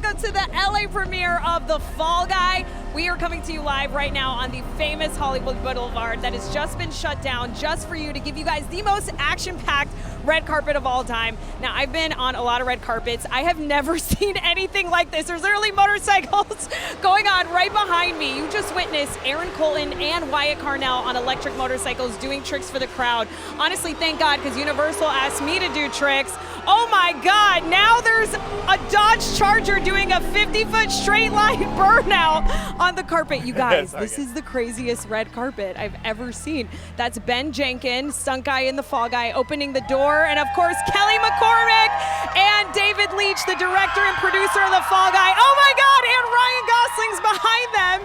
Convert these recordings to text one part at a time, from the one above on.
welcome to the LA premiere of The Fall Guy. We are coming to you live right now on the famous Hollywood Boulevard that has just been shut down just for you to give you guys the most action-packed red carpet of all time. Now, I've been on a lot of red carpets. I have never seen anything like this. There's literally motorcycles going on right behind me. You just witnessed Aaron Colton and Wyatt Carnell on electric motorcycles doing tricks for the crowd. Honestly, thank God, because Universal asked me to do tricks. Oh my God, now there's a Dodge Charger doing a 50-foot straight line burnout on the carpet. You guys, this is the craziest red carpet I've ever seen. That's Ben Jenkin, stunt guy in The Fall Guy, opening the door. And of course, Kelly McCormick and David Leitch, the director and producer of The Fall Guy. Oh my God, and Ryan Gosling's behind them.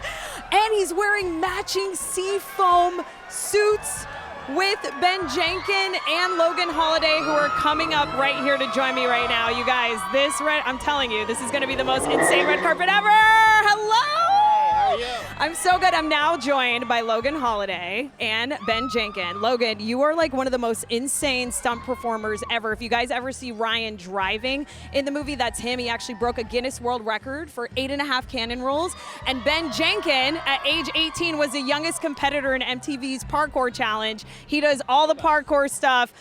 And he's wearing matching seafoam suits with Ben Jenkin and Logan Holladay, who are coming up right here to join me right now. You guys, I'm telling you, this is gonna be the most insane red carpet ever. Hello! How are you? I'm so good. I'm now joined by Logan Holladay and Ben Jenkin. Logan, you are like one of the most insane stunt performers ever. If you guys ever see Ryan driving in the movie, that's him. He actually broke a Guinness World Record for 8.5 cannon rolls. And Ben Jenkin, at age 18, was the youngest competitor in MTV's Parkour Challenge. He does all the parkour stuff.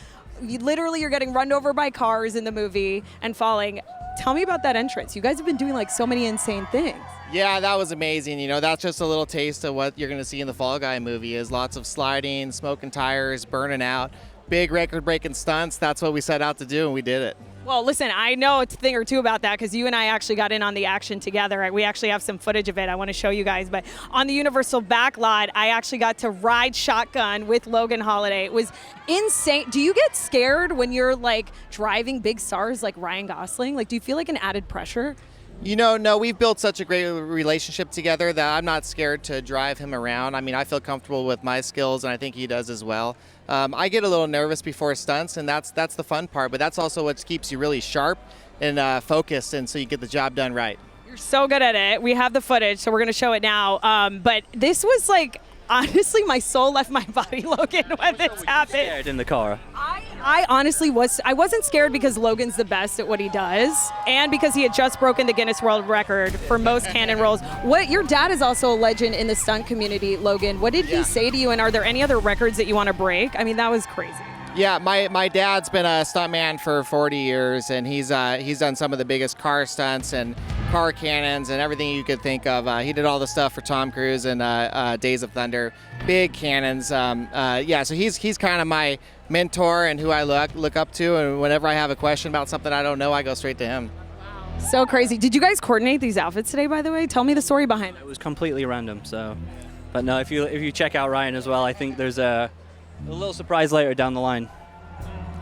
You're getting run over by cars in the movie and falling. Tell me about that entrance. You guys have been doing like so many insane things. Yeah, that was amazing. You know, that's just a little taste of what you're going to see in the Fall Guy movie is lots of sliding, smoking tires, burning out, big record-breaking stunts. That's what we set out to do, and we did it. Well, listen, I know a thing or two about that because you and I actually got in on the action together. We actually have some footage of it I want to show you guys. But on the Universal backlot, I actually got to ride shotgun with Logan Holladay. It was insane. Do you get scared when you're like driving big stars like Ryan Gosling? Like, do you feel like an added pressure? You know, no, we've built such a great relationship together that I'm not scared to drive him around. I mean, I feel comfortable with my skills, and I think he does as well. I get a little nervous before stunts, and that's the fun part, but that's also what keeps you really sharp and focused, and so you get the job done right. You're so good at it. We have the footage, so we're going to show it now. But this was like, honestly, my soul left my body, Logan, when this happened. Scared in the car. I honestly wasn't scared because Logan's the best at what he does and because he had just broken the Guinness World Record for most cannon rolls. Your dad is also a legend in the stunt community, Logan. What did he say to you, and are there any other records that you want to break? I mean, that was crazy. Yeah, my dad's been a stuntman for 40 years, and he's done some of the biggest car stunts and car cannons and everything you could think of. He did all the stuff for Tom Cruise and Days of Thunder, big cannons. So he's kind of my mentor and who I look up to, and whenever I have a question about something I don't know, I go straight to him. Wow, so crazy. Did you guys coordinate these outfits today, by the way? Tell me the story behind it. It was completely random, so. But no, if you check out Ryan as well, I think there's a little surprise later down the line.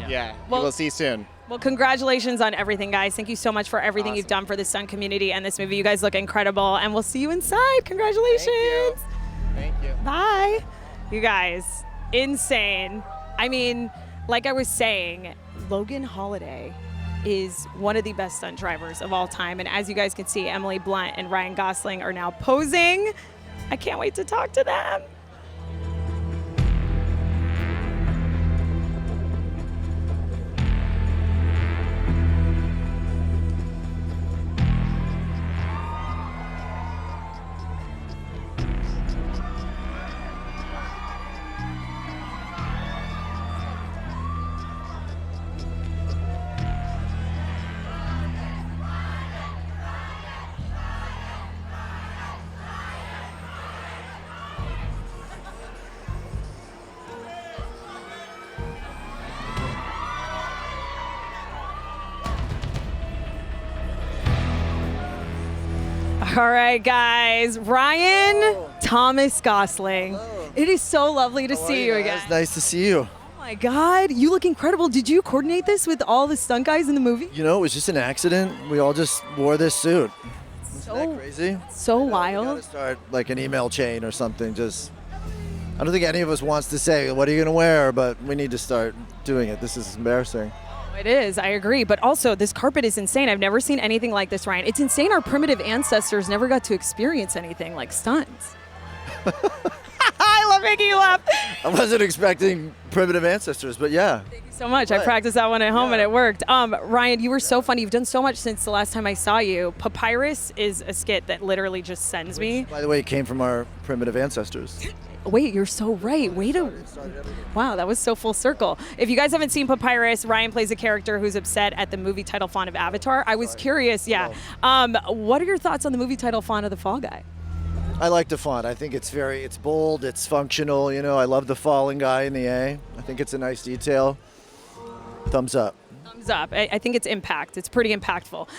Yeah, we'll see soon. Well, congratulations on everything, guys. Thank you so much for everything you've done for the stunt community and this movie. You guys look incredible, and we'll see you inside. Congratulations. Thank you. Bye. You guys, insane. I mean, like I was saying, Logan Holladay is one of the best stunt drivers of all time. And as you guys can see, Emily Blunt and Ryan Gosling are now posing. I can't wait to talk to them. All right, guys. Ryan Thomas Gosling. Hello. It is so lovely to see you again. It's nice to see you. Oh my God, you look incredible. Did you coordinate this with all the stunt guys in the movie? You know, it was just an accident. We all just wore this suit. Isn't that crazy? So We wild. gotta start like an email chain or something. I don't think any of us wants to say, what are you gonna wear? But we need to start doing it. This is embarrassing. It is, I agree. But also, this carpet is insane. I've never seen anything like this, Ryan. It's insane our primitive ancestors never got to experience anything like stunts. I love making you laugh. I wasn't expecting primitive ancestors, but yeah. Thank you so much. I Right. practiced that one at home Yeah. and it worked. Ryan, you were so funny. You've done so much since the last time I saw you. Papyrus is a skit that literally just sends me. By the way, it came from our primitive ancestors. Wait, you're so right. Wow, that was so full circle. If you guys haven't seen Papyrus, Ryan plays a character who's upset at the movie title font of Avatar. I was curious, yeah. What are your thoughts on the movie title font of The Fall Guy? I like the font. I think it's bold, it's functional. You know, I love the falling guy in the A. I think it's a nice detail. Thumbs up. Thumbs up. I think it's impact. It's pretty impactful.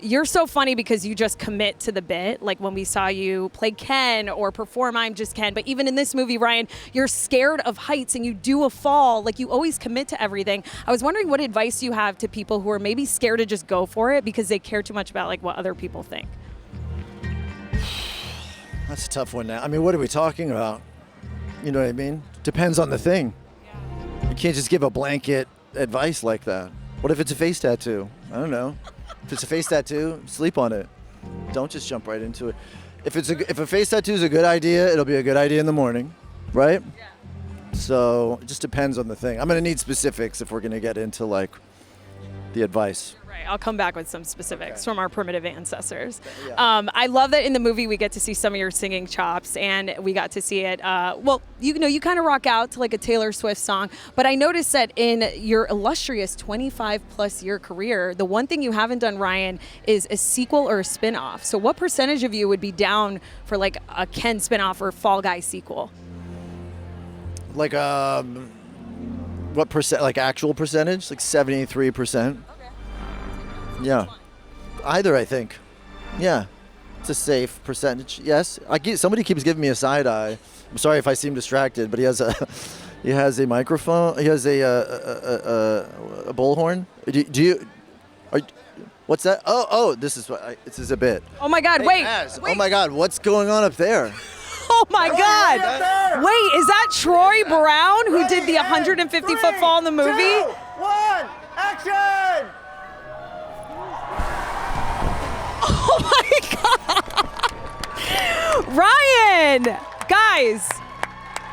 You're so funny because you just commit to the bit. Like when we saw you play Ken or perform I'm Just Ken. But even in this movie, Ryan, you're scared of heights and you do a fall. Like you always commit to everything. I was wondering what advice you have to people who are maybe scared to just go for it because they care too much about like what other people think. That's a tough one now. I mean, what are we talking about? You know what I mean? Depends on the thing. You can't just give a blanket advice like that. What if it's a face tattoo? I don't know. If it's a face tattoo, sleep on it. Don't just jump right into it. If a face tattoo is a good idea, it'll be a good idea in the morning, right? Yeah. So it just depends on the thing. I'm gonna need specifics if we're gonna get into like the advice. Right, I'll come back with some specifics from our primitive ancestors. Yeah. I love that in the movie we get to see some of your singing chops, and we got to see it. Well, you know, you kind of rock out to like a Taylor Swift song, but I noticed that in your illustrious 25+ year career, the one thing you haven't done, Ryan, is a sequel or a spin-off. So what percentage of you would be down for like a Ken spin-off or Fall Guy sequel? Like what percent? Like actual percentage? Like 73%. Yeah, either I think. Yeah, it's a safe percentage. Yes, somebody keeps giving me a side eye. I'm sorry if I seem distracted, but he has a microphone. He has a bullhorn. What's that? Oh, this is a bit. Oh my God! Hey, wait, Naz, wait. Oh my God! What's going on up there? Oh my God! Wait, is that Troy Brown who did the 150-foot fall in the movie? 2, 1, action! Oh my God! Ryan! Guys,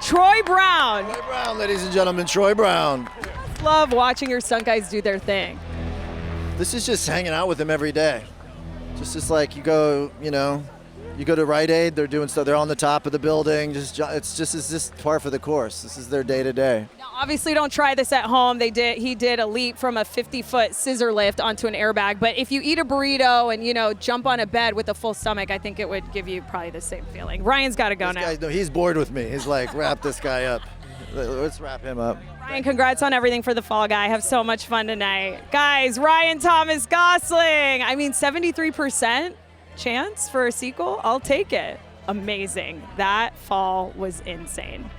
Troy Brown. Troy Brown, ladies and gentlemen, Troy Brown. Love watching your stunt guys do their thing. This is just hanging out with him every day. Just like you go to Rite Aid, they're doing stuff, they're on the top of the building, it's just par for the course. This is their day to day. Now, obviously don't try this at home. He did a leap from a 50-foot scissor lift onto an airbag, but if you eat a burrito and, jump on a bed with a full stomach, I think it would give you probably the same feeling. Ryan's got to go now. No, he's bored with me. He's like, wrap this guy up. Let's wrap him up. Ryan, congrats on everything for the Fall Guy. Have so much fun tonight. Guys, Ryan Thomas Gosling. I mean, 73% chance for a sequel? I'll take it. Amazing. That fall was insane.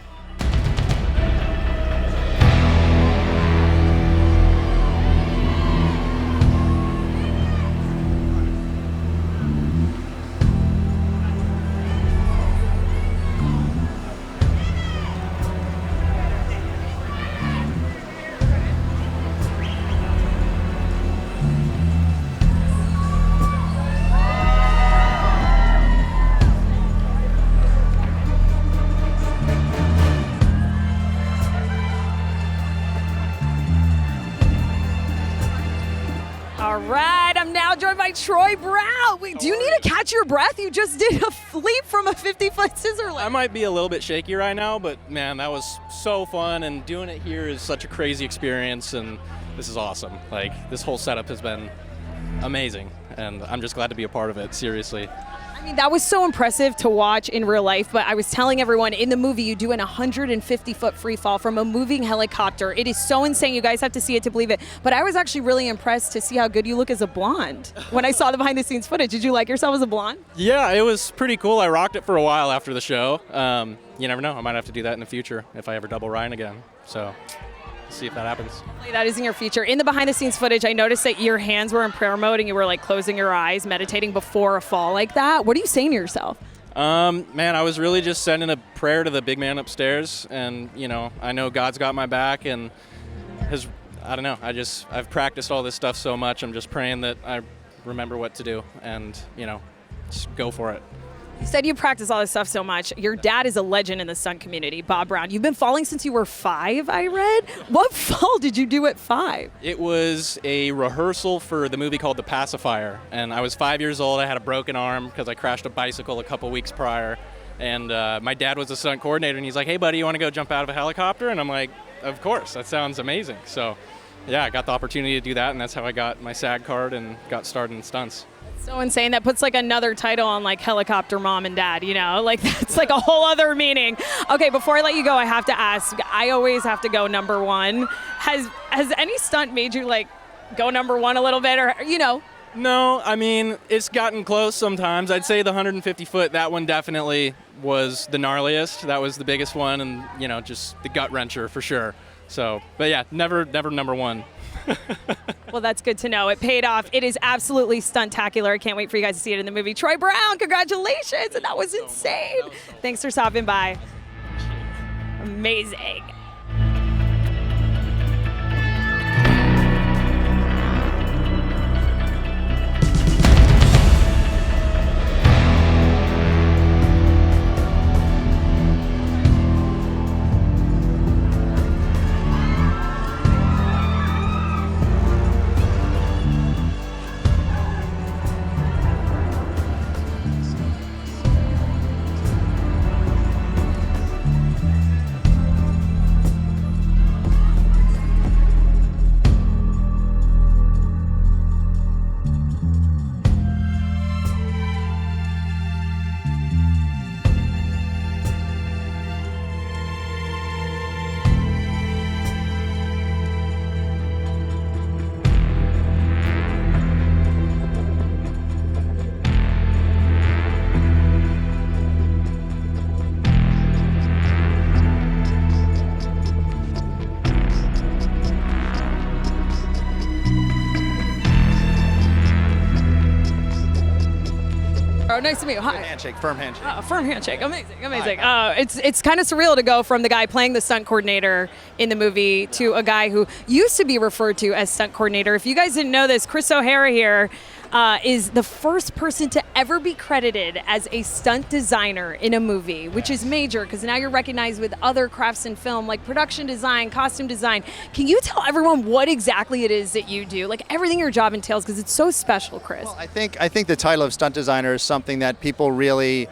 All right, I'm now joined by Troy Brown. Wait, do you need to catch your breath? You just did a leap from a 50-foot scissor lift. I might be a little bit shaky right now, but man, that was so fun, and doing it here is such a crazy experience, and this is awesome. Like, this whole setup has been amazing, and I'm just glad to be a part of it, seriously. I mean, that was so impressive to watch in real life, but I was telling everyone in the movie you do an 150-foot free fall from a moving helicopter. It is so insane. You guys have to see it to believe it. But I was actually really impressed to see how good you look as a blonde when I saw the behind-the-scenes footage. Did you like yourself as a blonde? Yeah, it was pretty cool. I rocked it for a while after the show. You never know. I might have to do that in the future if I ever double Ryan again. So, see if that happens. That is in your feature. In the behind-the-scenes footage, I noticed that your hands were in prayer mode and you were like closing your eyes, meditating before a fall like that. What are you saying to yourself? Man, I was really just sending a prayer to the big man upstairs, and I know God's got my back, and I don't know. I've practiced all this stuff so much. I'm just praying that I remember what to do, and just go for it. You said you practice all this stuff so much. Your dad is a legend in the stunt community, Bob Brown. You've been falling since you were 5, I read. What fall did you do at 5? It was a rehearsal for the movie called The Pacifier, and I was 5 years old. I had a broken arm because I crashed a bicycle a couple weeks prior, and my dad was a stunt coordinator, and he's like, "Hey, buddy, you want to go jump out of a helicopter?" And I'm like, "Of course, that sounds amazing." So, yeah, I got the opportunity to do that, and that's how I got my SAG card and got started in stunts. So insane. That puts like another title on like helicopter mom and dad, you know, like that's like a whole other meaning. Okay, before I let you go, I have to ask, I always have to go number 1. Has any stunt made you like go number 1 a little bit, or, you know? No, I mean, it's gotten close sometimes. I'd say the 150 foot, that one definitely was the gnarliest. That was the biggest one, and, you know, just the gut wrencher for sure. So, but yeah, never number 1. Well, that's good to know. It paid off. It is absolutely stuntacular. I can't wait for you guys to see it in the movie. Troy Brown, congratulations. And that was insane. Thanks for stopping by. Amazing. Oh, nice to meet you. Hi. Handshake, firm handshake. Firm handshake. Amazing, amazing. It's kind of surreal to go from the guy playing the stunt coordinator in the movie to a guy who used to be referred to as stunt coordinator. If you guys didn't know this, Chris O'Hara here is the first person to ever be credited as a stunt designer in a movie, which is major because now you're recognized with other crafts in film like production design, costume design. Can you tell everyone what exactly it is that you do, like everything your job entails, because it's so special, Chris? Well, I think the title of stunt designer is something that people really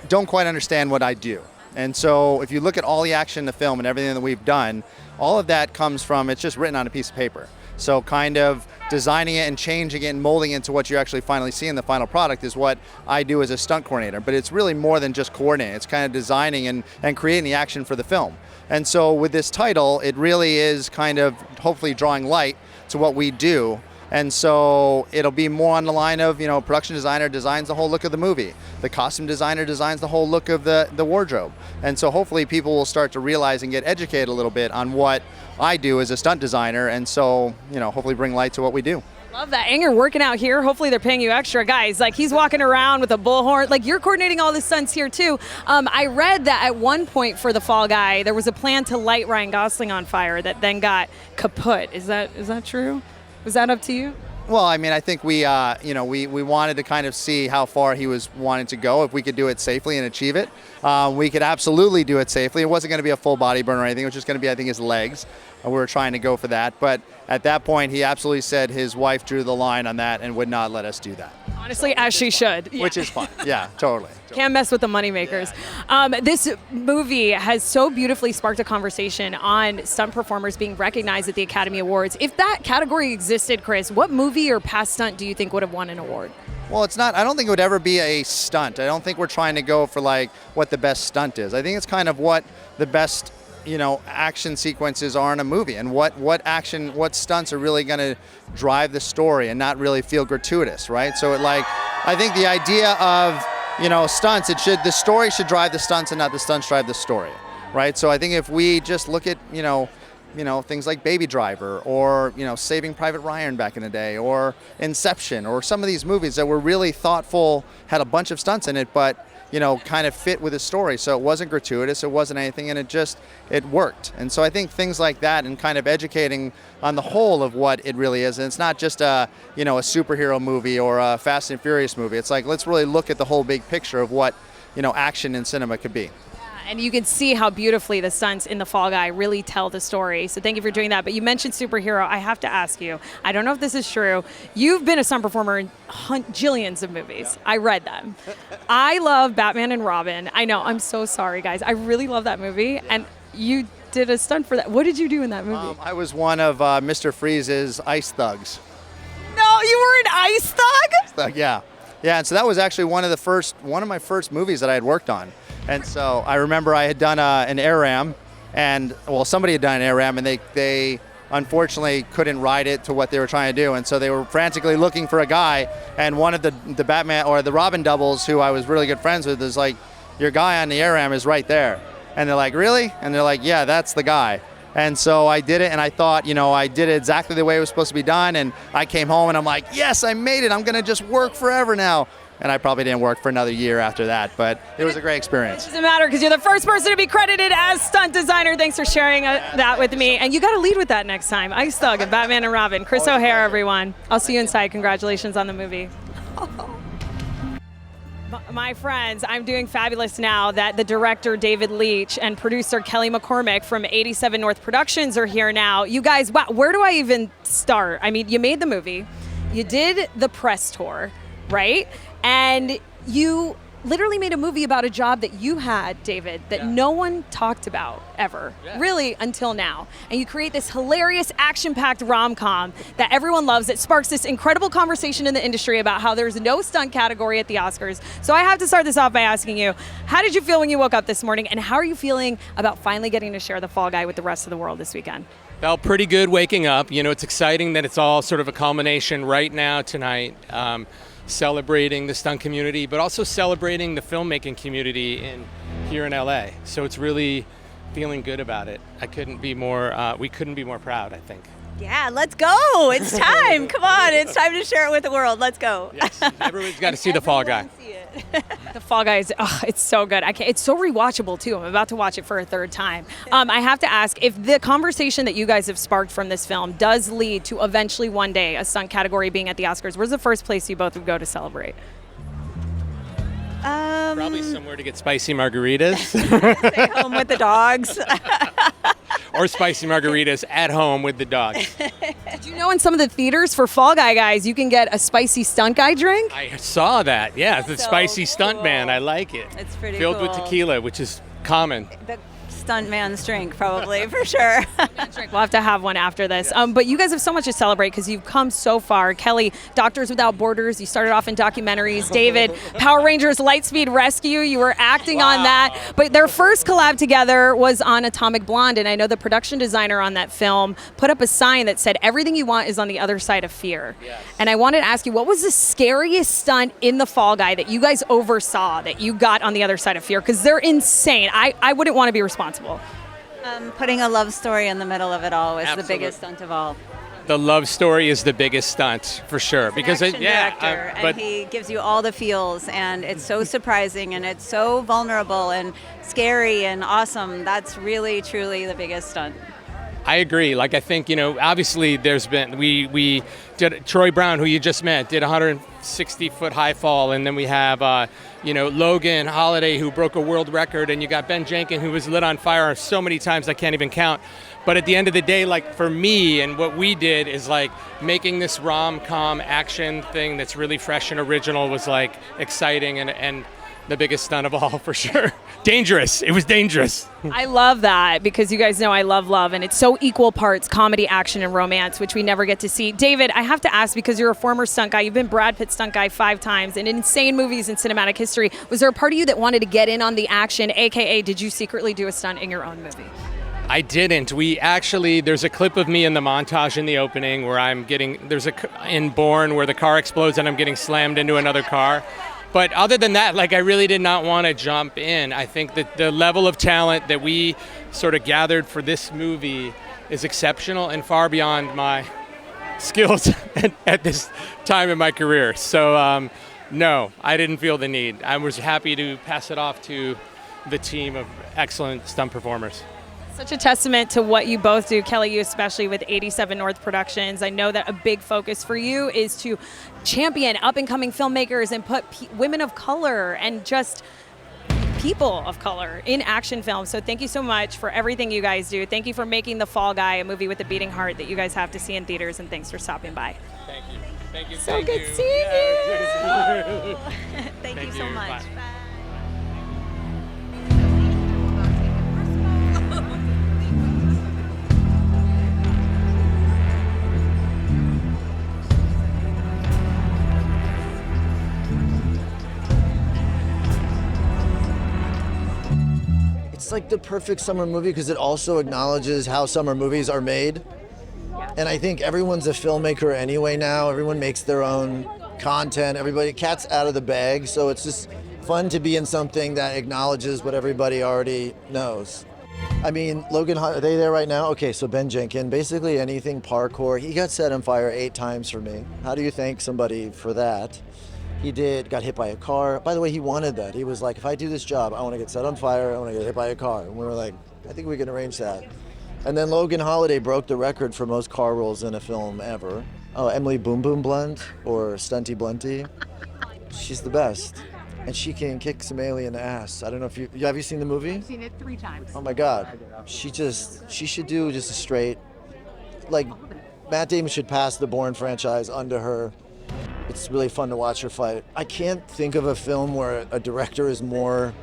don't quite understand what I do. And so if you look at all the action in the film and everything that we've done, all of that comes from, it's just written on a piece of paper. So kind of designing it and changing it and molding it into what you actually finally see in the final product is what I do as a stunt coordinator. But it's really more than just coordinating. It's kind of designing and creating the action for the film. And so with this title, it really is kind of hopefully drawing light to what we do. And so it'll be more on the line of, you know, production designer designs the whole look of the movie. The costume designer designs the whole look of the wardrobe. And so hopefully people will start to realize and get educated a little bit on what I do as a stunt designer. And so, you know, hopefully bring light to what we do. Love that. And you're working out here. Hopefully they're paying you extra. Guys, like he's walking around with a bullhorn. Like you're coordinating all the stunts here too. I read that at one point for the Fall Guy, there was a plan to light Ryan Gosling on fire that then got kaput. Is that true? Was that up to you? Well, I mean, I think we wanted to kind of see how far he was wanting to go, if we could do it safely and achieve it. We could absolutely do it safely. It wasn't going to be a full body burn or anything. It was just going to be, I think, his legs. We were trying to go for that. But at that point, he absolutely said his wife drew the line on that and would not let us do that. Honestly, as she should. Which is fine. Yeah, totally. Can't mess with the moneymakers. This movie has so beautifully sparked a conversation on stunt performers being recognized at the Academy Awards. If that category existed, Chris, what movie or past stunt do you think would have won an award? Well, it's not, I don't think it would ever be a stunt. I don't think we're trying to go for like what the best stunt is. I think it's kind of what the best, you know, action sequences are in a movie and what stunts are really going to drive the story and not really feel gratuitous, right? So I think the idea of, you know, stunts, the story should drive the stunts and not the stunts drive the story, right? So I think if we just look at, you know, things like Baby Driver or, you know, Saving Private Ryan back in the day or Inception or some of these movies that were really thoughtful, had a bunch of stunts in it, but kind of fit with the story. So it wasn't gratuitous, it wasn't anything, and it worked. And so I think things like that and kind of educating on the whole of what it really is. And it's not just a superhero movie or a Fast and Furious movie. It's like, let's really look at the whole big picture of what, action in cinema could be. And you can see how beautifully the stunts in The Fall Guy really tell the story. So thank you for doing that. But you mentioned superhero. I have to ask you, I don't know if this is true. You've been a stunt performer in jillions of movies. I read them. I love Batman and Robin. I know, I'm so sorry, guys. I really love that movie. And you did a stunt for that. What did you do in that movie? I was one of Mr. Freeze's ice thugs. No, you were an ice thug? Yeah. Yeah, and so that was actually one of my first movies that I had worked on. And so I remember I had done an air ram, and somebody had done an air ram, and they unfortunately couldn't ride it to what they were trying to do, and so they were frantically looking for a guy, and one of the Batman or the Robin doubles, who I was really good friends with, is like, your guy on the air ram is right there. And they're like, really? And they're like, yeah, that's the guy. And so I did it, and I thought, I did it exactly the way it was supposed to be done, and I came home and I'm like, yes, I made it. I'm going to just work forever now. And I probably didn't work for another year after that, but it was a great experience. It doesn't matter because you're the first person to be credited as stunt designer. Thanks for sharing that with me. And you got to lead with that next time. Ice Thug and Batman and Robin. Chris O'Hare, everyone. I'll see you inside. Congratulations on the movie. My friends, I'm doing fabulous now that the director, David Leitch, and producer Kelly McCormick from 87 North Productions are here now. You guys, wow, where do I even start? I mean, you made the movie. You did the press tour, right? And you literally made a movie about a job that you had, David, that no one talked about ever, really, until now. And you create this hilarious, action-packed rom-com that everyone loves, that sparks this incredible conversation in the industry about how there's no stunt category at the Oscars. So I have to start this off by asking you, how did you feel when you woke up this morning, and how are you feeling about finally getting to share The Fall Guy with the rest of the world this weekend? Felt pretty good waking up. It's exciting that it's all sort of a culmination right now tonight. Celebrating the stunt community, but also celebrating the filmmaking community here in LA. So it's really feeling good about it. We couldn't be more proud, I think. Yeah, let's go. It's time. Come on. It's time to share it with the world. Let's go. Yes, everyone's got to see The Fall Guy. The Fall Guy is, it's so good. It's so rewatchable too. I'm about to watch it for a third time. I have to ask, if the conversation that you guys have sparked from this film does lead to eventually one day a stunt category being at the Oscars, where's the first place you both would go to celebrate? Probably somewhere to get spicy margaritas. Stay home with the dogs. Or spicy margaritas at home with the dogs. Did you know in some of the theaters for Fall Guy guys, you can get a spicy stunt guy drink? I saw that. Yeah, the So spicy stunt cool. man. I like it. It's pretty Filled with cool. tequila, which is common. The stunt man's drink, probably, for sure. We'll have to have one after this. But you guys have so much to celebrate because you've come so far. Kelly, Doctors Without Borders, you started off in documentaries. David, Power Rangers Lightspeed Rescue, you were acting on that. But their first collab together was on Atomic Blonde, and I know the production designer on that film put up a sign that said, everything you want is on the other side of fear. Yes. And I wanted to ask you, what was the scariest stunt in The Fall Guy that you guys oversaw that you got on the other side of fear? Because they're insane. I wouldn't want to be responsible. Putting a love story in the middle of it all was Absolutely. the biggest stunt of all. The love story is the biggest stunt for sure. He's an action director, and he gives you all the feels, and it's so surprising, and it's so vulnerable and scary and awesome. That's really, truly the biggest stunt. I agree. I think, obviously there's been, we did, Troy Brown, who you just met, did 160-foot high fall. And then we have, Logan, Holladay, who broke a world record. And you got Ben Jenkin, who was lit on fire so many times I can't even count. But at the end of the day, for me and what we did is making this rom-com action thing that's really fresh and original was exciting and the biggest stunt of all for sure. Dangerous. It was dangerous. I love that because you guys know I love love, and it's so equal parts comedy, action, and romance, which we never get to see. David, I have to ask, because you're a former stunt guy, you've been Brad Pitt stunt guy 5 times in insane movies in cinematic history. Was there a part of you that wanted to get in on the action, aka did you secretly do a stunt in your own movie? I didn't. There's a clip of me in the montage in the opening where in Bourne where the car explodes and I'm getting slammed into another car. But other than that, I really did not want to jump in. I think that the level of talent that we sort of gathered for this movie is exceptional and far beyond my skills at this time in my career. So No, I didn't feel the need. I was happy to pass it off to the team of excellent stunt performers. Such a testament to what you both do, Kelly, you especially with 87 North Productions. I know that a big focus for you is to champion up-and-coming filmmakers and put women of color and just people of color in action films. So thank you so much for everything you guys do. Thank you for making The Fall Guy a movie with a beating heart that you guys have to see in theaters, and thanks for stopping by. Thank you. Thank you. So good seeing you. Thank you so much. Bye. It's like the perfect summer movie because it also acknowledges how summer movies are made. And I think everyone's a filmmaker anyway now. Everyone makes their own content. Cat's out of the bag. So it's just fun to be in something that acknowledges what everybody already knows. I mean, Logan, are they there right now? Okay, so Ben Jenkin, basically anything parkour. He got set on fire 8 times for me. How do you thank somebody for that? He got hit by a car. By the way, he wanted that. He was like, if I do this job, I want to get set on fire, I want to get hit by a car. And we were like, I think we can arrange that. And then Logan Holladay broke the record for most car rolls in a film ever. Oh, Emily Boom Boom Blunt, or Stunty Blunty. She's the best. And she can kick some alien ass. I don't know if have you seen the movie? I've seen it 3 times. Oh my God. She should do just a straight, like, Matt Damon should pass the Bourne franchise onto her. It's really fun to watch her fight. I can't think of a film where a director is more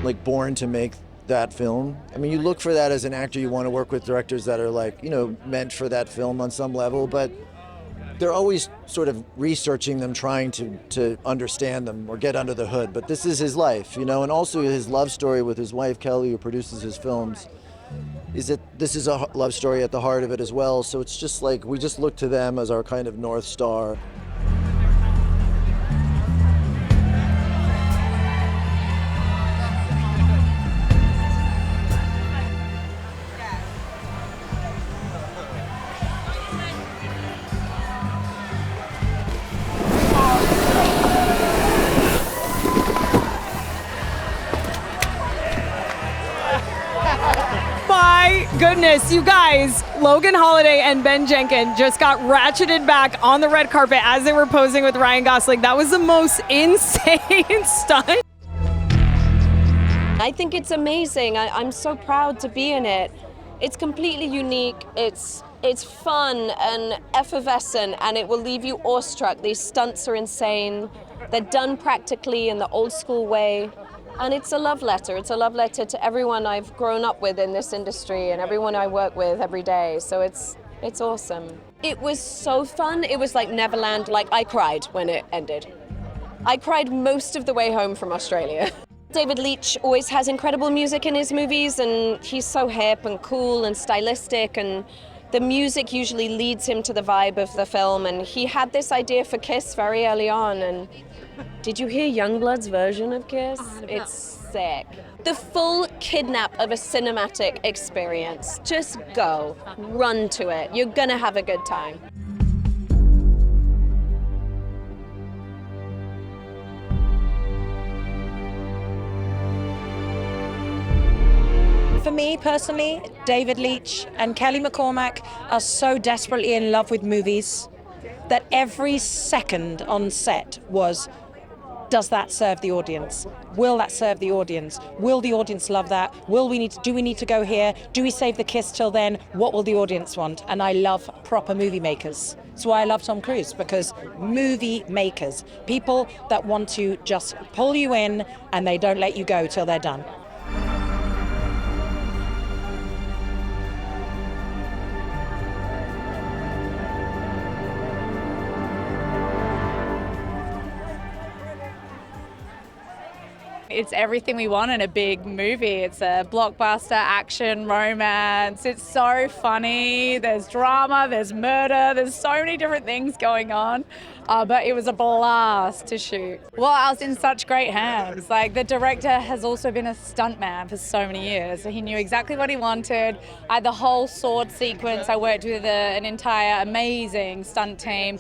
like born to make that film. I mean, you look for that as an actor, you want to work with directors that are like, meant for that film on some level, but they're always sort of researching them, trying to understand them or get under the hood. But this is his life, and also his love story with his wife, Kelly, who produces his films. This is a love story at the heart of it as well. So it's just like, we just look to them as our kind of North Star. Goodness, you guys, Logan Holladay and Ben Jenkin just got ratcheted back on the red carpet as they were posing with Ryan Gosling. That was the most insane stunt. I think it's amazing. I'm so proud to be in it. It's completely unique. It's fun and effervescent, and it will leave you awestruck. These stunts are insane. They're done practically in the old school way. And it's a love letter. It's a love letter to everyone I've grown up with in this industry and everyone I work with every day. So it's awesome. It was so fun. It was like Neverland. Like, I cried when it ended. I cried most of the way home from Australia. David Leitch always has incredible music in his movies, and he's so hip and cool and stylistic, and the music usually leads him to the vibe of the film. And he had this idea for Kiss very early on, and did you hear Youngblood's version of Kiss? It's sick. The full kidnap of a cinematic experience. Just go, run to it. You're gonna have a good time. For me personally, David Leitch and Kelly McCormick are so desperately in love with movies that every second on set was, does that serve the audience? Will that serve the audience? Will the audience love that? Do we need to go here? Do we save the kiss till then? What will the audience want? And I love proper movie makers. That's why I love Tom Cruise, because movie makers, people that want to just pull you in and they don't let you go till they're done. It's everything we want in a big movie. It's a blockbuster, action, romance. It's so funny. There's drama, there's murder, there's so many different things going on. but it was a blast to shoot. Well, I was in such great hands. Like, the director has also been a stuntman for so many years, so he knew exactly what he wanted. I had the whole sword sequence. I worked with an entire amazing stunt team.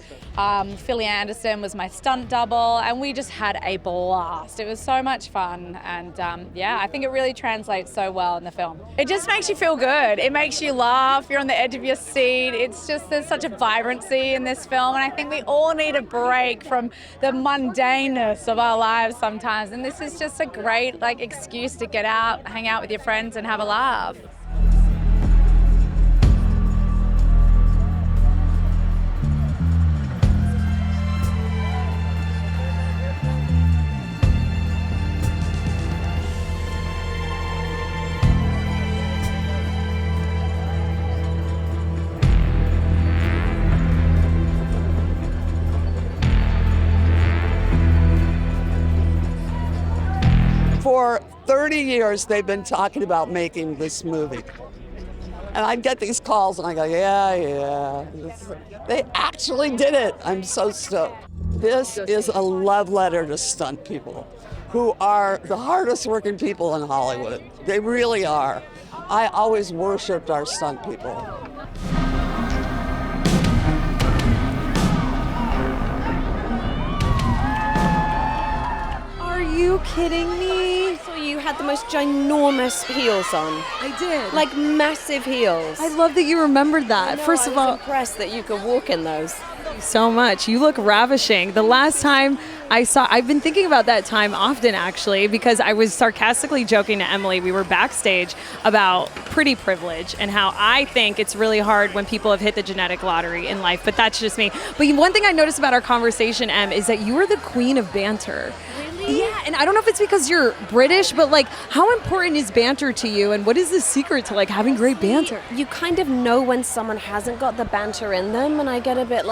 Philly Anderson was my stunt double, and we just had a blast. It was so much fun, and yeah, I think it really translates so well in the film. It just makes you feel good. It makes you laugh. You're on the edge of your seat. It's just, there's such a vibrancy in this film, and I think we all need a break from the mundaneness of our lives sometimes, and this is just a great excuse to get out, hang out with your friends, and have a laugh. For 30 years, they've been talking about making this movie. And I get these calls and I go, yeah. They actually did it. I'm so stoked. This is a love letter to stunt people, who are the hardest working people in Hollywood. They really are. I always worshiped our stunt people. Are you kidding me? So you had the most ginormous heels on. I did. Like massive heels. I love that you remembered that. First of all, I was impressed that you could walk in those. So much. You look ravishing. The last time I've been thinking about that time often, actually, because I was sarcastically joking to Emily. We were backstage about pretty privilege and how I think it's really hard when people have hit the genetic lottery in life, but that's just me. But one thing I noticed about our conversation, Em, is that you are the queen of banter. Really? Yeah, and I don't know if it's because you're British, but how important is banter to you, and what is the secret to having great banter? You kind of know when someone hasn't got the banter in them, and I get a bit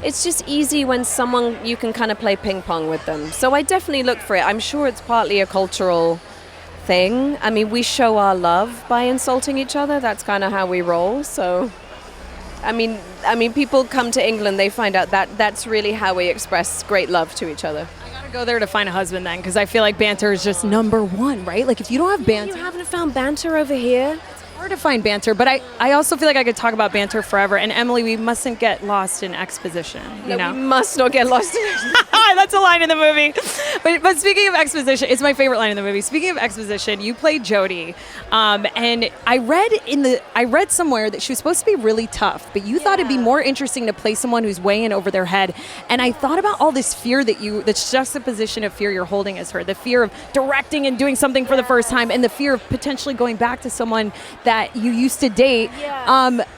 it's just easy when someone, you can kind of play ping pong with them. So I definitely look for it. I'm sure it's partly a cultural thing. I mean, we show our love by insulting each other. That's kind of how we roll. So, I mean, people come to England, they find out that that's really how we express great love to each other. I gotta go there to find a husband then, because I feel like banter is just number one, right? If you don't have banter. You haven't found banter over here? Hard to find banter, but I also feel like I could talk about banter forever. And Emily, we mustn't get lost in exposition. We must not get lost in exposition. That's a line in the movie. But speaking of exposition, it's my favorite line in the movie. Speaking of exposition, you played Jodie, and I read somewhere that she was supposed to be really tough, but you thought it'd be more interesting to play someone who's way in over their head. And I thought about all this fear this juxtaposition of fear you're holding as her, the fear of directing and doing something for the first time, and the fear of potentially going back to someone that you used to date.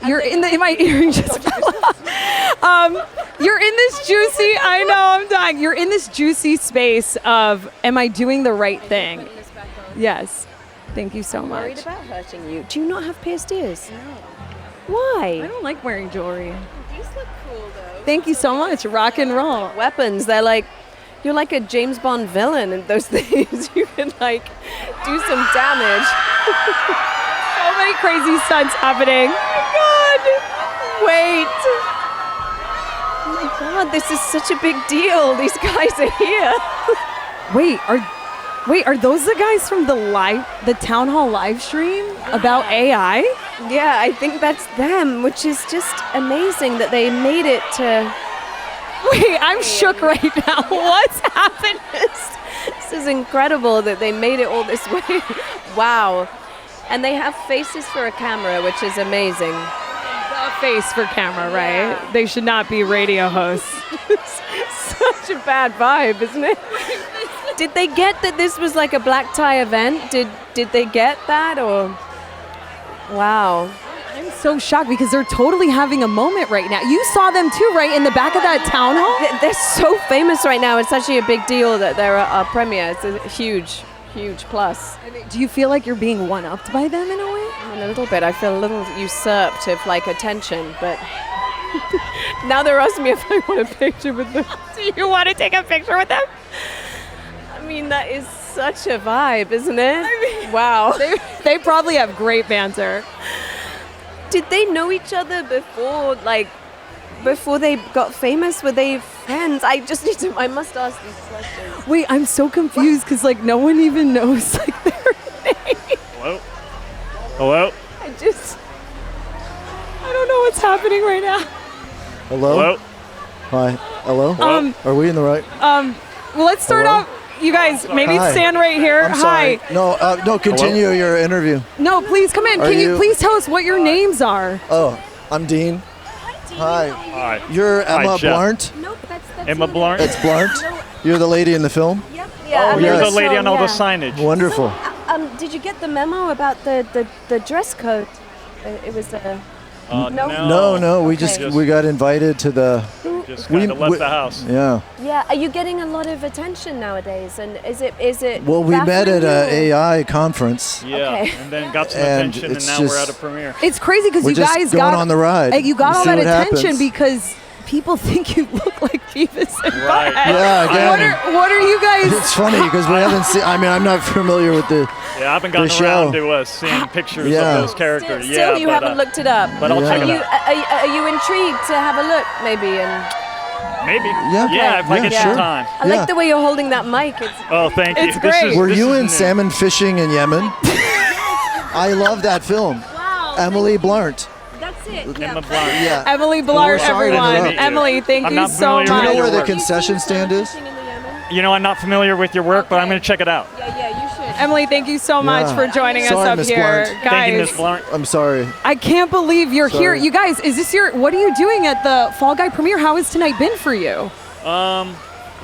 You're in my earring just fell off. You're in this juicy, I know, I'm dying. You're in this juicy space of, am I doing the right thing? Yes. Thank you so much. I'm worried about hurting you. Do you not have pierced ears? No. Why? I don't like wearing jewelry. These look cool though. Thank you so much. Rock and roll. Weapons, you're like a James Bond villain and those things. You can do some damage. So many crazy stunts happening. Oh my God. Wait. Oh my God, this is such a big deal. These guys are here. Wait, are those the guys from the town hall live stream about AI? Yeah, I think that's them, which is just amazing that they made it to... Wait, I'm shook right now. What's happened? This is incredible that they made it all this way. Wow. And they have faces for a camera, which is amazing. The face for camera, right? Yeah. They should not be radio hosts. Such a bad vibe, isn't it? Did they get that this was a black tie event? Did they get that, or? Wow. I'm so shocked because they're totally having a moment right now. You saw them too, right? In the back of that town hall? They're so famous right now. It's actually a big deal that they're a premiere. It's a huge plus. Do you feel like you're being one-upped by them in a way? A little bit. I feel a little usurped of attention, but now they're asking me if I want a picture with them. Do you want to take a picture with them? I mean, that is such a vibe, isn't it? Wow. They probably have great banter. Did they know each other before, before they got famous? Were they friends? I must ask these questions. Wait, I'm so confused because like no one even knows like their name. Hello? Hello? I don't know what's happening right now. Hello? Hello? Hi. Hello? Are we in the right? Well, let's start off. You guys, maybe Hi. stand right here. I'm sorry. Hi. No, continue your interview. No, please come in. Are Can you you- please tell us what your names are? Oh, I'm Dean. Hi. Hi. You're Hi, Emma Jeff. Blarnt? Nope, that's Emma Blarnt? That's Blarnt? You're the lady in the film? Yeah. Oh, You're yes. the lady on all the signage. Wonderful. Did you get the memo about the dress code? It was No, we Okay. got invited to the. Just kind of left the house. Yeah. Yeah. Are you getting a lot of attention nowadays? And is it? Well, we met baffling at an you, or- AI conference. Yeah, Okay. and then got some And attention, and it's now just- we're at a premiere. It's crazy because We're you just guys going got on the ride. You got all See that what attention happens. because people think you look like Beavis and Right. Butt-Head. Yeah, again. What are you guys? It's funny because we haven't seen. I mean, I'm not familiar with the. Yeah, I haven't gotten the show. around to seeing pictures Yeah. of those characters. Still, you haven't looked it up. But I'll Yeah. check Are it you out. are you intrigued to have a look maybe? And Maybe. Yeah. Yeah, if I Yeah, get sure. some time. I Yeah. like the way you're holding that mic. It's Oh, thank you. It's great. Were this you is in new. salmon fishing in Yemen? I love that film. wow. Emily Blarnt. That's it. Emma Blarnt. Yeah. Emily We're Blart, sorry to everyone. interrupt you. Emily, thank I'm you not so familiar Do you much. know where the Work. concession stand is? You know, I'm not familiar with your work, but I'm going to check it out. Yeah, you should. Emily, thank you so much Yeah. for joining Sorry, us up Miss here. Blarnt. Thank you, Miss Guys, Blarnt. I'm sorry. I can't believe you're here. Sorry. You guys, is this what are you doing at the Fall Guy premiere? How has tonight been for you?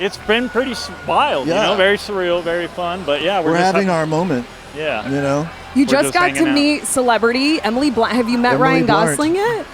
It's been pretty wild, you Yeah. know, very surreal, very fun. But yeah, We're just having our moment. Yeah. You know. You We're just just got hanging to out. meet celebrity Emily Blunt. Have you met Emily Ryan Blarnt. Gosling yet?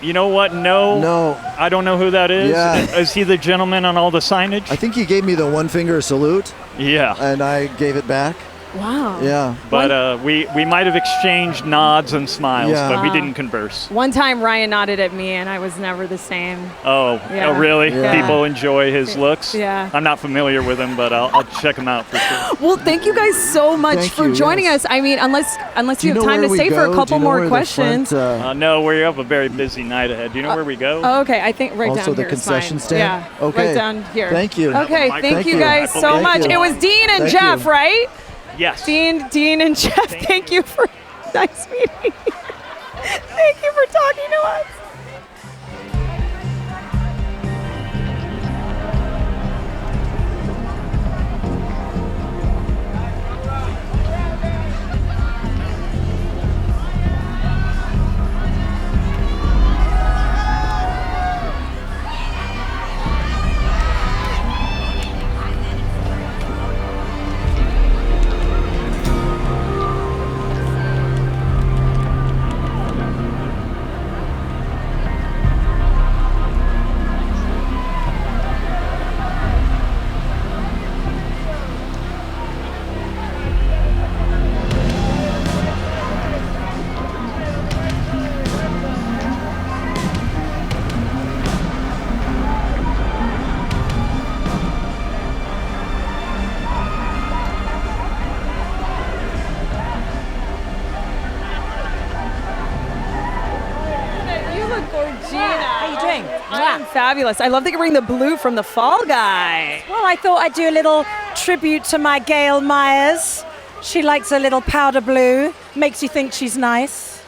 You know what? No. No. I don't know who that is. Yeah. Is he the gentleman on all the signage? I think he gave me the one finger salute, Yeah. and I gave it back. Wow. Yeah. But we might have exchanged nods and smiles, Yeah. but we Wow. didn't converse. One time Ryan nodded at me and I was never the same. Oh, Yeah. oh really? Yeah. People enjoy his looks? Yeah. I'm not familiar with him, but I'll check him out for sure. Well, thank you guys so much Thank for you, joining yes. us. I mean, unless Do you have time know to where stay we for a go? Do couple you know more where the questions. front, No, we have a very busy night ahead. Do you know where we go? Oh, okay, I think right Also down the here is concession fine. stand? Yeah, Okay. right down here. Thank you. Okay, Thank thank you you. guys I so believe much. you. It was Dean and Thank Jeff, you. right? Yes. Dean and Jeff, thank you for nice meeting you. Thank you for talking to us. You look gorgina. How you doing? I'm fabulous. I love that you're wearing the blue from the Fall Guy. Well, I thought I'd do a little tribute to my Gail Myers. She likes a little powder blue. Makes you think she's nice.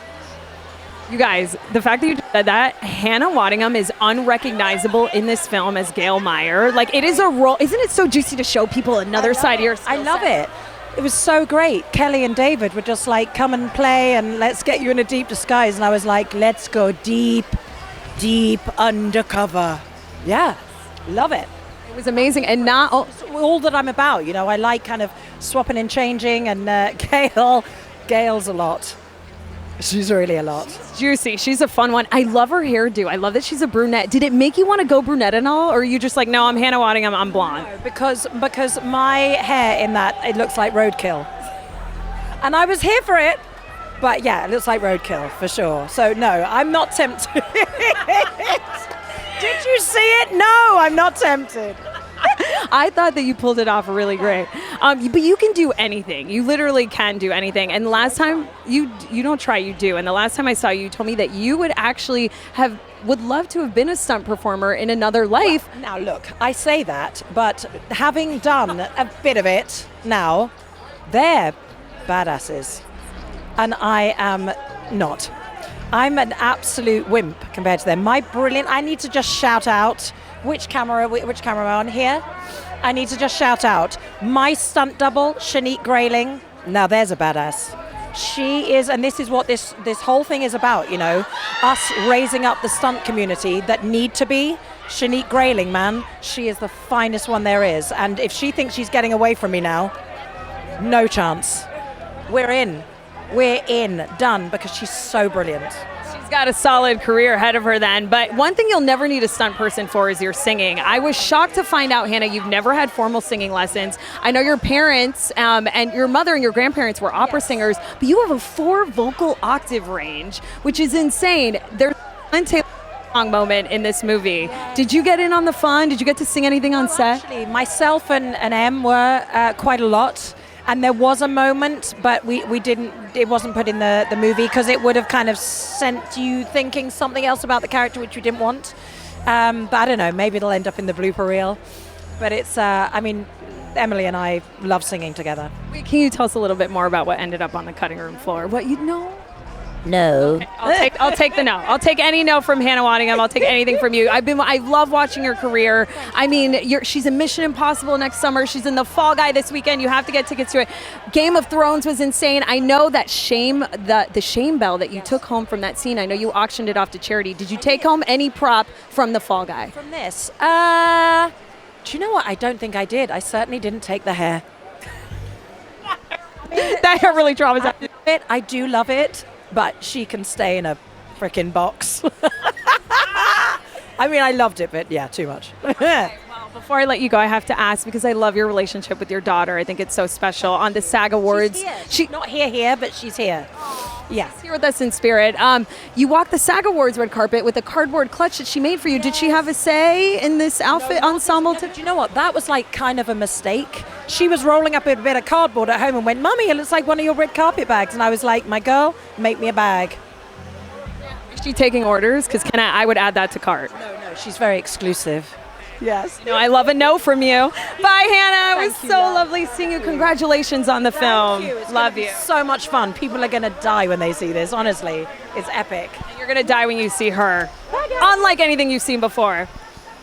You guys, the fact that you said that, Hannah Waddingham is unrecognizable in this film as Gail Meyer. Like, it is a role. Isn't it so juicy to show people another side of your skill I love set? it. It was so great. Kelly and David were just like, come and play and let's get you in a deep disguise. And I was like, let's go deep, deep undercover. Yeah, love it. It was amazing. And not all that I'm about. You know, I like kind of swapping and changing. And Gail's a lot. She's really a lot. juicy. She's a fun one. I love her hairdo. I love that she's a brunette. Did it make you want to go brunette and all? Or are you just like, no, I'm Hannah Waddingham, I'm blonde? No, because my hair in that, it looks like roadkill. And I was here for it. But yeah, it looks like roadkill for sure. So no, I'm not tempted. Did you see it? No, I'm not tempted. I thought that you pulled it off really great. But you can do anything. You literally can do anything. And last time, you don't try, you do. And the last time I saw you, you told me that you would actually would love to have been a stunt performer in another life. Well, now look, I say that, but having done a bit of it now, they're badasses. And I am not. I'm an absolute wimp compared to them. I need to just shout out, which camera am I on here? I need to just shout out, my stunt double, Shanique Grayling. Now there's a badass. She is, and this is what this whole thing is about, you know, us raising up the stunt community that need to be. Shanique Grayling, man, she is the finest one there is. And if she thinks she's getting away from me now, no chance. We're in, done, because she's so brilliant. She's got a solid career ahead of her then, but one thing you'll never need a stunt person for is your singing. I was shocked to find out, Hannah, you've never had formal singing lessons. I know your parents and your mother and your grandparents were opera singers, but you have a 4 vocal octave range, which is insane. There's a song moment in this movie. Did you get in on the fun? Did you get to sing anything on set? Actually, myself and Em were quite a lot. And there was a moment, but we didn't, it wasn't put in the movie because it would have kind of sent you thinking something else about the character which we didn't want. But I don't know, maybe it'll end up in the blooper reel. But it's, I mean, Emily and I love singing together. Wait, can you tell us a little bit more about what ended up on the cutting room floor? What you know? No. Okay, I'll take the no. I'll take any no from Hannah Waddingham. I'll take anything from you. I love watching your career. I mean, she's in Mission Impossible next summer. She's in The Fall Guy this weekend. You have to get tickets to it. Game of Thrones was insane. I know that the shame bell that you took home from that scene, I know you auctioned it off to charity. Did you take home any prop from The Fall Guy? From this? Do you know what? I don't think I did. I certainly didn't take the hair. That hair really traumatized. I do love it. But she can stay in a frickin' box. I mean, I loved it, but yeah, too much. Well, before I let you go, I have to ask, because I love your relationship with your daughter. I think it's so special. On the SAG Awards. She's not here, but she's here. Yeah. She's here with us in spirit. You walked the SAG Awards red carpet with a cardboard clutch that she made for you. Yes. Did she have a say in this outfit ensemble? Do you know what? That was like kind of a mistake. She was rolling up a bit of cardboard at home and went, "Mummy, it looks like one of your red carpet bags." And I was like, "My girl, make me a bag." Is she taking orders? Because I would add that to cart. No, she's very exclusive. Yes. You know, I love a no from you. Bye, Hannah. It was so lovely seeing you. Congratulations on the film. Love you. So much fun. People are going to die when they see this. Honestly, it's epic. And you're going to die when you see her. Unlike anything you've seen before.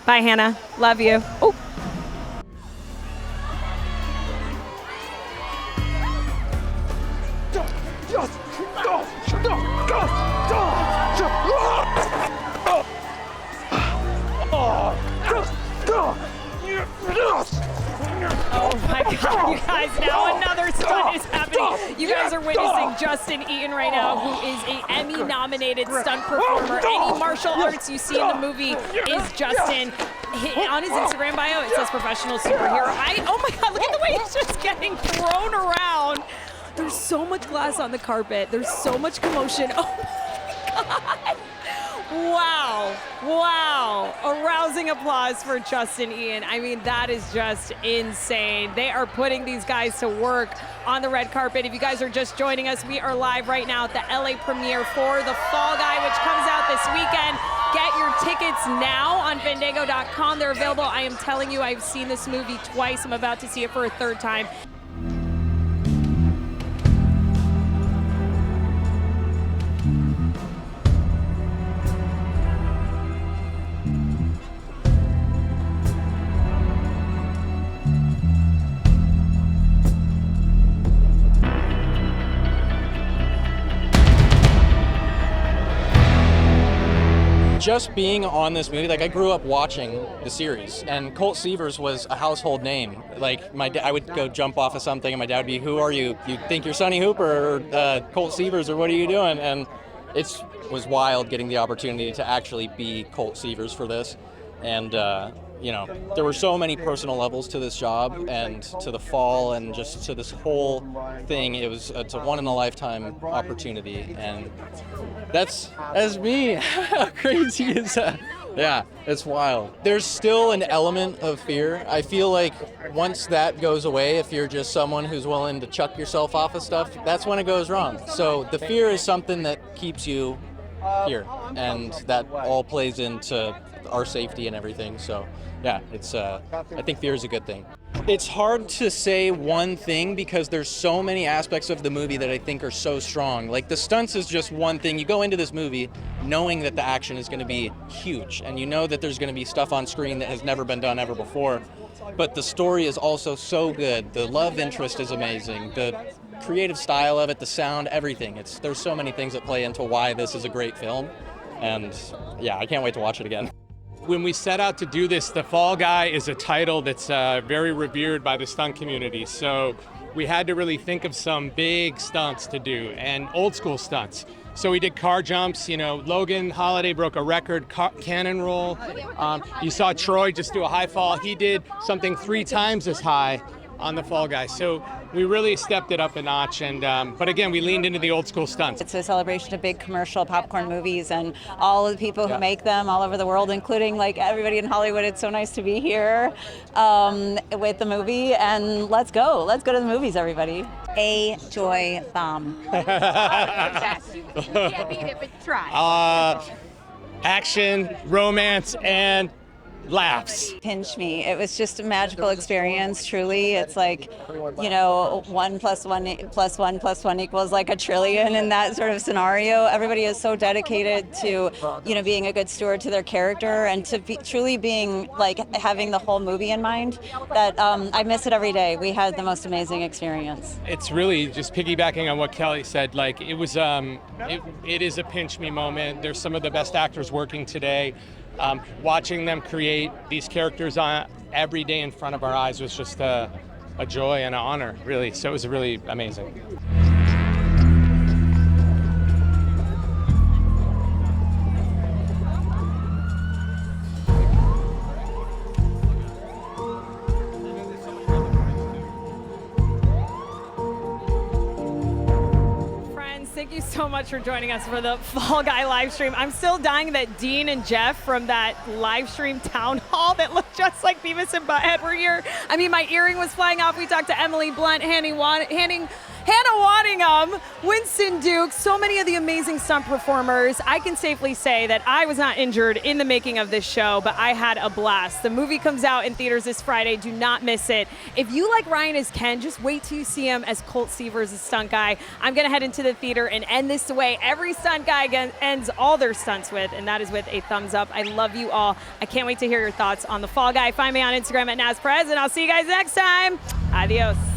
Bye, Hannah. Love you. Oh. Oh my God, you guys, now another stunt is happening. You guys are witnessing Justin Eaton right now, who is an Emmy-nominated stunt performer. Any martial arts you see in the movie is Justin. On his Instagram bio, it says professional superhero. Oh my God, look at the way he's just getting thrown around. There's so much glass on the carpet. There's so much commotion. Oh my God. Wow. Wow. A rousing applause for Justin Eaton. I mean, that is just insane. They are putting these guys to work on the red carpet. If you guys are just joining us, we are live right now at the LA premiere for The Fall Guy, which comes out this weekend. Get your tickets now on Fandango.com. They're available. I am telling you, I've seen this movie twice. I'm about to see it for a third time. Just being on this movie, like I grew up watching the series, and Colt Seavers was a household name. Like I would go jump off of something, and my dad would be, "Who are you? You think you're Sonny Hooper or Colt Seavers, or what are you doing?" And it was wild getting the opportunity to actually be Colt Seavers for this, and you know, there were so many personal levels to this job and to the fall and just to this whole thing. It's a one-in-a-lifetime opportunity, and that's me. How crazy is that? Yeah, it's wild. There's still an element of fear. I feel like once that goes away, if you're just someone who's willing to chuck yourself off of stuff, that's when it goes wrong. So the fear is something that keeps you here, and that all plays into our safety and everything. So yeah, it's I think fear is a good thing. It's hard to say one thing because there's so many aspects of the movie that I think are so strong. Like the stunts is just one thing. You go into this movie knowing that the action is going to be huge, and you know that there's going to be stuff on screen that has never been done ever before. But the story is also so good. The love interest is amazing. The creative style of it, the sound, everything. There's so many things that play into why this is a great film. And yeah, I can't wait to watch it again. When we set out to do this, The Fall Guy is a title that's very revered by the stunt community. So we had to really think of some big stunts to do and old school stunts. So we did car jumps. You know, Logan, Holladay broke a record cannon roll. You saw Troy just do a high fall. He did something 3 times as high on The Fall Guy. So we really stepped it up a notch, and but again, we leaned into the old school stunts. It's a celebration of big commercial popcorn movies and all of the people who make them all over the world, including like everybody in Hollywood. It's so nice to be here with the movie, and let's go to the movies, everybody. A joy bomb. Can't beat it, but try. Action, romance, and laughs. Pinch me. It was just a magical experience, truly. It's like, you know, 1 + 1 + 1 + 1 equals like a trillion in that sort of scenario. Everybody is so dedicated to, you know, being a good steward to their character and to truly being like having the whole movie in mind that I miss it every day. We had the most amazing experience. It's really just piggybacking on what Kelly said. Like it was, it is a pinch me moment. There's some of the best actors working today. Watching them create these characters every day in front of our eyes was just a joy and an honor, really. So it was really amazing. Thank you so much for joining us for the Fall Guy live stream. I'm still dying that Dean and Jeff from that live stream town hall that looked just like Beavis and Butt-Head were here. I mean, my earring was flying off. We talked to Emily Blunt, Hannah Waddingham, Winston Duke, so many of the amazing stunt performers. I can safely say that I was not injured in the making of this show, but I had a blast. The movie comes out in theaters this Friday. Do not miss it. If you like Ryan as Ken, just wait till you see him as Colt Seaver as a stunt guy. I'm going to head into the theater and end this the way every stunt guy ends all their stunts with, and that is with a thumbs up. I love you all. I can't wait to hear your thoughts on The Fall Guy. Find me on Instagram at Naz Perez, and I'll see you guys next time. Adios.